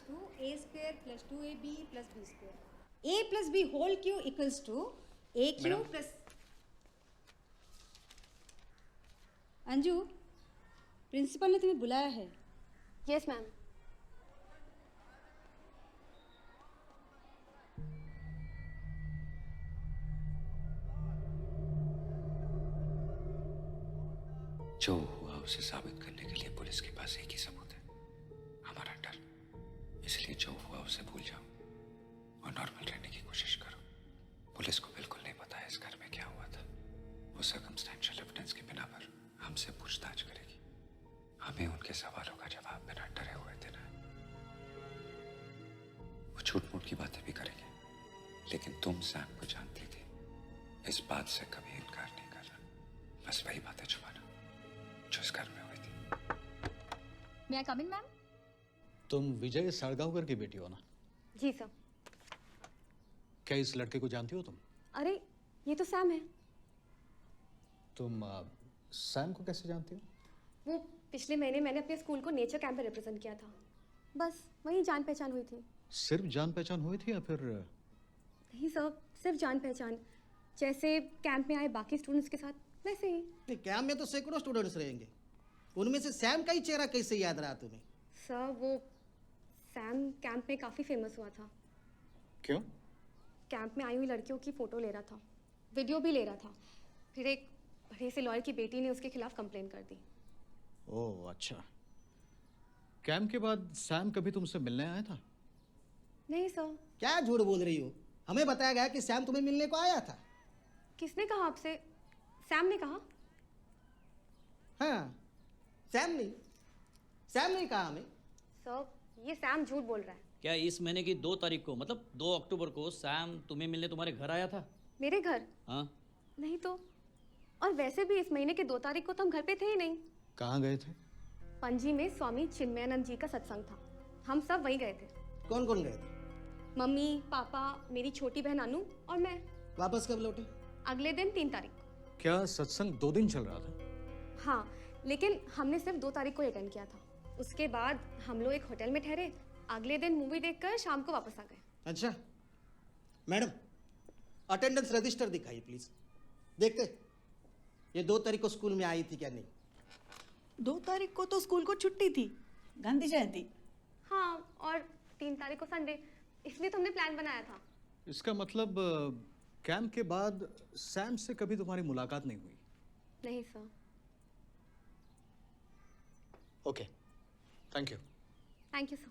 to a square plus 2ab plus b square. a plus b whole cube equals to a cube plus. Anju, principal ने तुम्हें बुलाया है. Yes ma'am. जो हुआ उसे साबित करने के लिए पुलिस के पास एक ही सबूत है, हमारा डर. इसलिए जो हुआ उसे भूल जाओ और नॉर्मल रहने की कोशिश करो. पुलिस को बिल्कुल नहीं पता है इस घर में क्या हुआ था. वो सर्कमस्टेंशियल एविडेंस के बिना पर हमसे पूछताछ करेगी. हमें उनके सवालों का जवाब बिना डरे हुए देना है. वो झूठ मूठ की बातें भी करेंगे, लेकिन तुम सैम को जानती थी. इस बात से कभी इनकार नहीं कर रहा. बस वही बातें छुपाना जो इस घर में हुई थी. मे आई कम इन मैम? तुम विजय साड़गांवकर की बेटी हो ना? जी सर. क्या इस लड़के को जानती हो तुम? अरे ये तो सैम है. तुम सैम को कैसे जानती हो? वो पिछले महीने मैंने अपने स्कूल को नेचर कैंप में रिप्रेजेंट किया था. बस वही जान पहचान हुई थी. सिर्फ जान पहचान हुई थी या फिर? नहीं सर, सिर्फ जान पहचान. जैसे कैंप में आए बाकी स्टूडेंट्स के साथ वैसे ही. नहीं, कैंप में तो सैकड़ों स्टूडेंट्स रहेंगे. उनमें से सैम का ही चेहरा कैसे याद रहा तुम्हें? सर वो सैम कैंप में काफ़ी फेमस हुआ था. क्यों? कैंप में आई हुई लड़कियों की फ़ोटो ले रहा था, वीडियो भी ले रहा था. फिर एक बड़े से लॉयर की बेटी ने उसके खिलाफ कंप्लेन कर दी. ओह अच्छा. कैंप के बाद सैम कभी तुमसे मिलने आया था? नहीं सर. क्या झूठ बोल रही हो? हमें बताया गया कि सैम तुम्हें मिलने को आया था. किसने कहा आपसे? सैम ने कहा. हाँ, सैम नहीं कहा हमें. सर ये सैम झूठ बोल रहा है. क्या इस महीने की 2 तारीख को, मतलब 2 अक्टूबर को सैम तुम्हें मिलने तुम्हारे घर आया था? मेरे घर? हाँ. नहीं तो. और वैसे भी इस महीने के 2 तारीख को तो हम घर पे थे ही नहीं. कहाँ गए थे? पणजी में स्वामी चिन्मयानंद जी का सत्संग था. हम सब वहीं गए थे. कौन कौन गए थे? मम्मी, पापा, मेरी छोटी बहन अनु और मैं. वापस कब लौटे? अगले दिन 3 तारीख को. क्या सत्संग 2 दिन चल रहा था? हाँ, लेकिन हमने सिर्फ 2 तारीख को अटेंड किया था. उसके बाद हम लोग एक होटल में ठहरे. अगले दिन मूवी देखकर शाम को वापस आ गए. अच्छा मैडम, अटेंडेंस रजिस्टर दिखाइए प्लीज. देखते ये 2 तारीख को स्कूल में आई थी क्या नहीं. 2 तारीख को तो स्कूल को छुट्टी थी, गांधी जयंती. हाँ, और 3 तारीख को संडे, इसलिए तो हमने प्लान बनाया था. इसका मतलब कैंप के बाद सैम से कभी तुम्हारी मुलाकात नहीं हुई? नहीं sir. Okay, thank you. Thank you sir.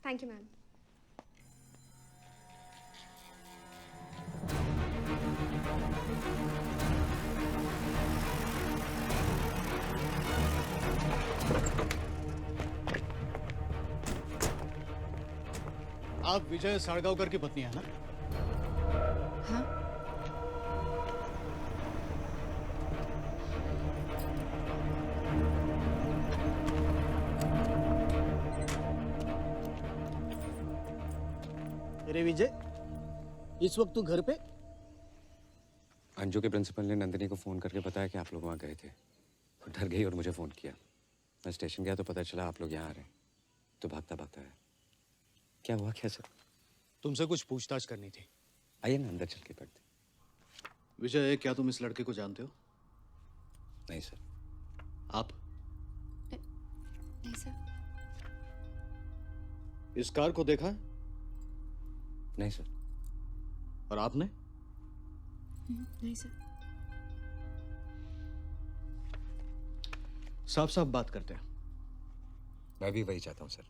Thank you ma'am. आप विजय साड़गांवकर की पत्नी है ना? हाँ. अरे विजय, इस वक्त तू घर पे? अंजू के प्रिंसिपल ने नंदिनी को फोन करके बताया कि आप लोग वहाँ गए थे. वो डर गई और मुझे फोन किया. मैं स्टेशन गया तो पता चला आप लोग यहाँ आ रहे हैं, तो भागता भागता है. क्या हुआ क्या सर? तुमसे कुछ पूछताछ करनी थी. आइए ना अंदर चल के करते. विजय, क्या तुम इस लड़के को जानते हो? नहीं सर. आप? नहीं सर. इस कार को देखा है? नहीं सर. और आपने? नहीं सर. साफ साफ बात करते हैं. मैं भी वही चाहता हूँ सर.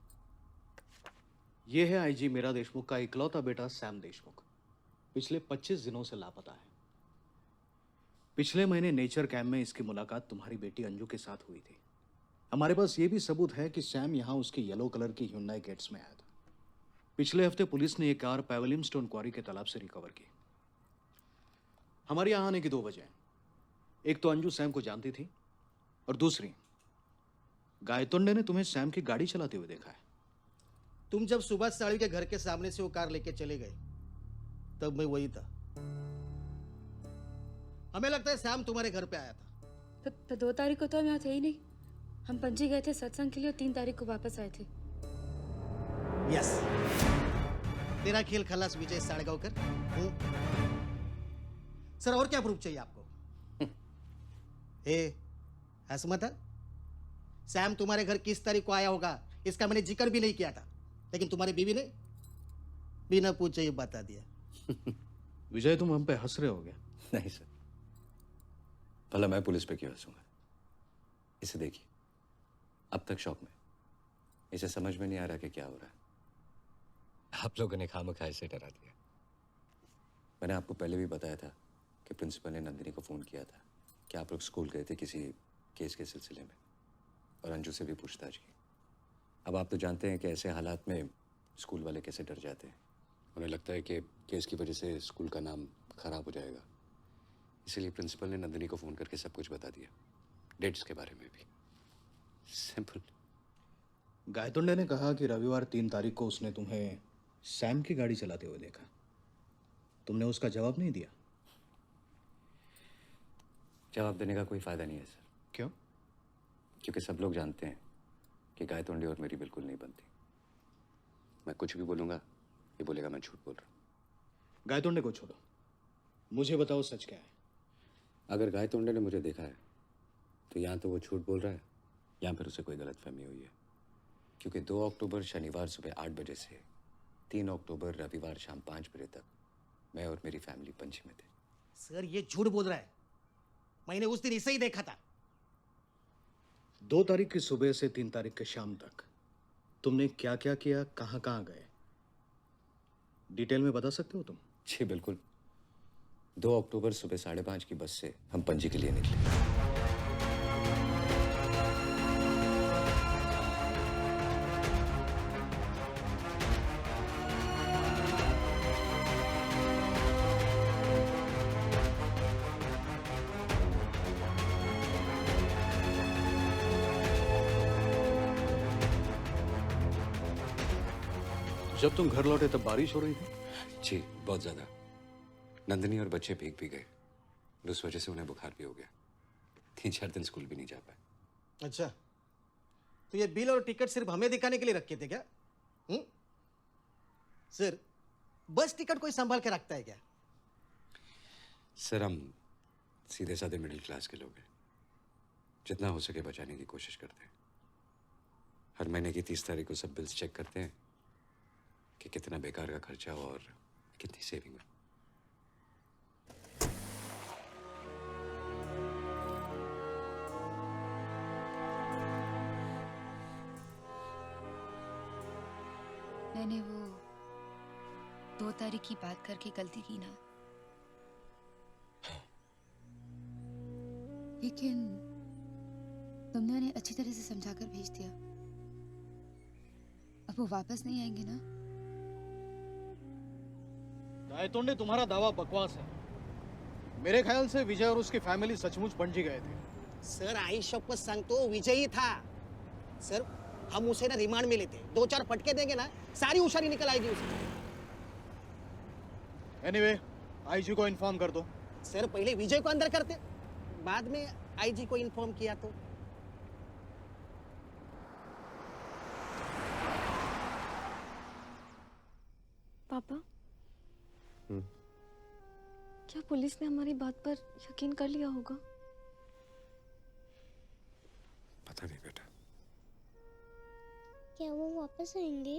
ये है आईजी मीरा देशमुख का इकलौता बेटा सैम देशमुख. पिछले 25 दिनों से लापता है. पिछले महीने नेचर कैंप में इसकी मुलाकात तुम्हारी बेटी अंजू के साथ हुई थी. हमारे पास ये भी सबूत है कि सैम यहां उसके येलो कलर की ह्यूंडई गेट्स में आया था. पिछले हफ्ते पुलिस ने एक कार पैवेलियम स्टोन क्वारी के तालाब से रिकवर की. हमारे यहां आने की 2 वजह. एक तो अंजू सैम को जानती थी, और दूसरी, गायतोंडे ने तुम्हें सैम की गाड़ी चलाते हुए देखा है. तुम जब सुभाष साड़ी के घर के सामने से वो कार लेके चले गए, तब मैं वही था. हमें लगता है सैम तुम्हारे घर पे आया था. तो 2 तारीख को तो हम यहाँ थे ही नहीं. हम पणजी गए थे सत्संग के लिए और 3 तारीख को वापस आए थे. यस, तेरा खेल खलास विजय साड़गांवकर। सर और क्या प्रूफ चाहिए आपको? हंस मत। सैम तुम्हारे घर किस तारीख को आया होगा इसका मैंने जिक्र भी नहीं किया था, लेकिन तुम्हारी बीवी ने बिना पूछे ही बता दिया। विजय, तुम हम पे हंस रहे हो क्या? नहीं सर, भला मैं पुलिस पे क्यों हंसूंगा? इसे देखिए, अब तक शॉक में, इसे समझ में नहीं आ रहा कि क्या हो रहा है। आप लोगों ने खामखा इसे डरा दिया। मैंने आपको पहले भी बताया था कि प्रिंसिपल ने नंदिनी को फ़ोन किया था कि आप लोग स्कूल गए थे किसी केस के सिलसिले में, और अंजू से भी पूछताछ की। अब आप तो जानते हैं कि ऐसे हालात में स्कूल वाले कैसे डर जाते हैं। उन्हें लगता है कि केस की वजह से स्कूल का नाम खराब हो जाएगा, इसीलिए प्रिंसिपल ने नंदिनी को फ़ोन करके सब कुछ बता दिया, डेट्स के बारे में भी। सिंपल। गायतोंडे ने कहा कि रविवार 3 तारीख को उसने तुम्हें सैम की गाड़ी चलाते हुए देखा। तुमने उसका जवाब नहीं दिया? जवाब देने का कोई फ़ायदा नहीं है सर, क्यों? क्योंकि सब लोग जानते हैं कि गायतोंडे और मेरी बिल्कुल नहीं बनती। मैं कुछ भी बोलूँगा, ये बोलेगा मैं झूठ बोल रहा हूँ। गायतोंडे को छोड़ो, मुझे बताओ सच क्या है। अगर गायतोंडे ने मुझे देखा है तो या तो वो झूठ बोल रहा है या फिर उसे कोई गलतफहमी हुई है, क्योंकि 2 अक्टूबर शनिवार सुबह 8 बजे से 3 अक्टूबर रविवार शाम 5 बजे तक मैं और मेरी फैमिली पंची में थे। सर ये झूठ बोल रहा है, मैंने उस दिन इसे ही देखा था। 2 तारीख की सुबह से 3 तारीख के शाम तक तुमने क्या क्या किया, कहाँ कहाँ गए, डिटेल में बता सकते हो तुम? जी बिल्कुल। 2 अक्टूबर सुबह 5:30 की बस से हम पणजी के लिए निकले। जब तुम घर लौटे तब बारिश हो रही थी? जी बहुत ज़्यादा। नंदिनी और बच्चे भीग भी गए और उस वजह से उन्हें बुखार भी हो गया। 3-4 दिन स्कूल भी नहीं जा पाए। अच्छा, तो ये बिल और टिकट सिर्फ हमें दिखाने के लिए रखे थे क्या? सर, बस टिकट कोई संभाल के रखता है क्या? सर हम सीधे साधे मिडिल क्लास के लोग हैं, जितना हो सके बचाने की कोशिश करते हैं। हर महीने की 30 तारीख को सब बिल्स चेक करते हैं कि कितना बेकार का खर्चा और कितनी सेविंग है। मैंने वो 2 तारीख की बात करके गलती की ना, लेकिन तुमने उन्हें अच्छी तरह से समझाकर भेज दिया। अब वो वापस नहीं आएंगे ना? गायतोंडे, तुम्हारा दावा बकवास है। मेरे ख्याल से विजय और उसकी फैमिली सचमुच पणजी गए थे। सर आई शपथ सांगतो विजयी था। सर हम उसे ना रिमांड में लेते, 2-4 फटके देंगे ना, सारी होशियारी निकल आएगी उसकी। एनीवे, आईजी को इन्फॉर्म कर दो। सर पहले विजय को अंदर करते, बाद में आईजी को इन्फॉर्म किया तो। पापा, क्या पुलिस ने हमारी बात पर यकीन कर लिया होगा? पता नहीं बेटा। क्या वो वापस आएंगे?